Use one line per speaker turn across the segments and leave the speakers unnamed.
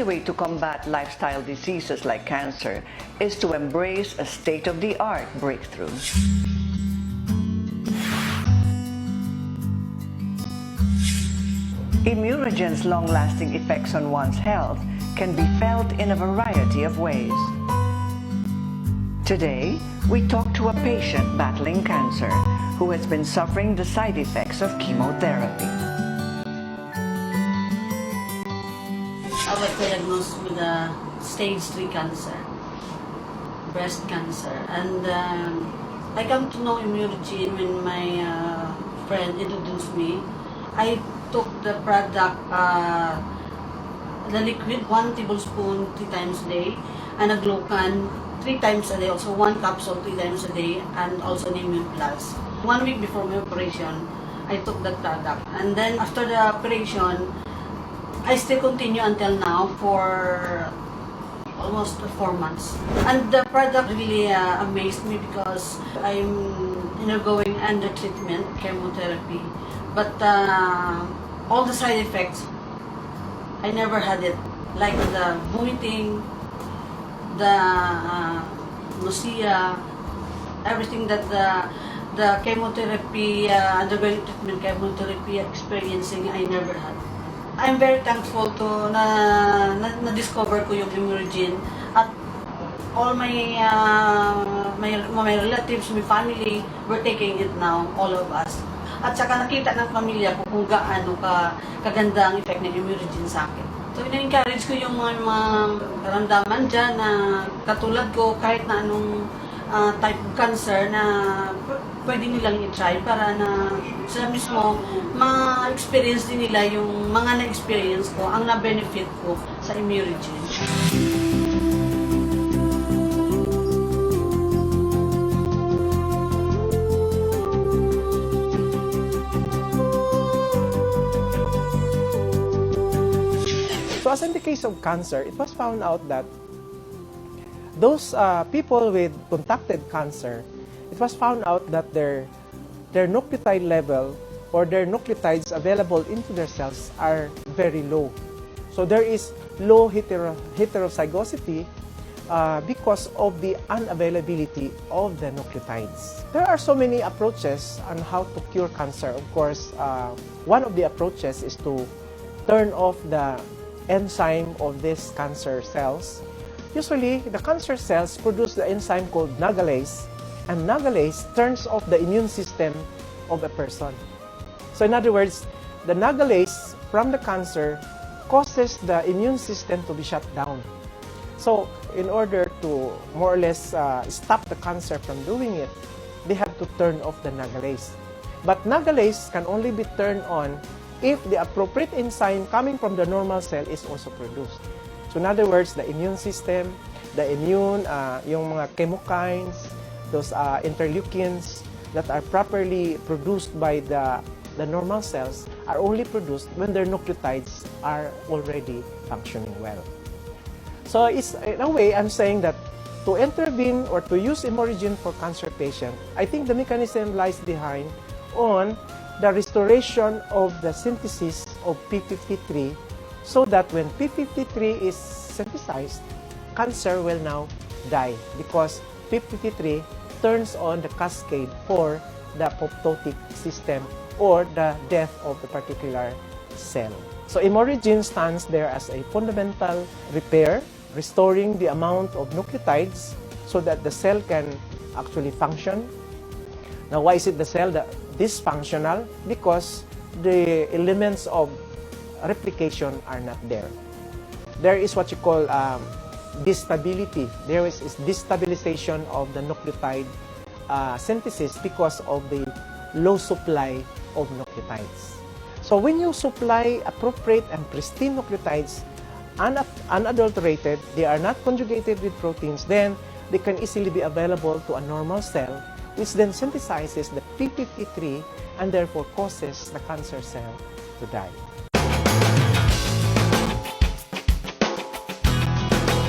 way to combat lifestyle diseases like cancer is to embrace a state-of-the-art breakthrough. Immunogen's long-lasting effects on one's health can be felt in a variety of ways. Today, we talk to a patient battling cancer who has been suffering the side effects of chemotherapy.
I was diagnosed with a stage 3 cancer, breast cancer, and I come to know Immunogen when my friend introduced me. I took the product, the liquid, 1 tablespoon 3 times a day, and a Glucan 3 times a day, also 1 capsule 3 times a day, and also an Immune Plus. 1 week before my operation, I took that product, and then after the operation, I still continue until now for almost 4 months. And the product really amazed me because I'm undergoing under treatment, chemotherapy. But all the side effects, I never had it. Like the vomiting, the nausea, everything that the chemotherapy, undergoing treatment chemotherapy experiencing, I never had. I'm very thankful to na-discover ko yung Immunogen at all my relatives, my family, we're taking it now, all of us. At saka nakita ng pamilya ko kung gaano kaganda ang effect ng Immunogen sa akin. So, ina-encourage ko yung mga karamdaman dyan na katulad ko, kahit na anong type of cancer na pwede nilang i-try para na sila mismo ma-experience din nila yung mga na-experience ko, ang na-benefit ko sa Immunogen.
So as in the case of cancer, it was found out that those people with contacted cancer, it was found out that their nucleotide level or their nucleotides available into their cells are very low. So there is low heterozygosity because of the unavailability of the nucleotides. There are so many approaches on how to cure cancer. Of course, one of the approaches is to turn off the enzyme of these cancer cells. Usually, the cancer cells produce the enzyme called nagalase, and nagalase turns off the immune system of a person. So in other words, the nagalase from the cancer causes the immune system to be shut down. So in order to more or less stop the cancer from doing it, they have to turn off the nagalase. But nagalase can only be turned on if the appropriate enzyme coming from the normal cell is also produced. So in other words, the immune system, the immune, yung mga chemokines, those interleukins that are properly produced by the normal cells are only produced when their nucleotides are already functioning well. So it's, in a way, I'm saying that to intervene or to use Immunogen for cancer patients, I think the mechanism lies behind on the restoration of the synthesis of p53 so that when p53 is synthesized, cancer will now die because p53 turns on the cascade for the apoptotic system or the death of the particular cell. So Immunogen stands there as a fundamental repair, restoring the amount of nucleotides so that the cell can actually function. Now, why is it the cell that dysfunctional? Because the elements of replication are not there. There is what you call destability. There is destabilization of the nucleotide synthesis because of the low supply of nucleotides. So when you supply appropriate and pristine nucleotides, unadulterated, they are not conjugated with proteins, then they can easily be available to a normal cell, which then synthesizes the p53 and therefore causes the cancer cell to die.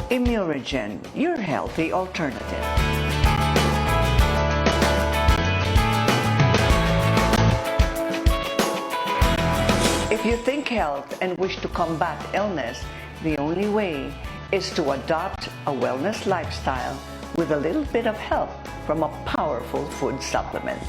Immunogen, your healthy alternative. If If you think health and wish to combat illness, the only way is to adopt a wellness lifestyle with a little bit of help from a powerful food supplement.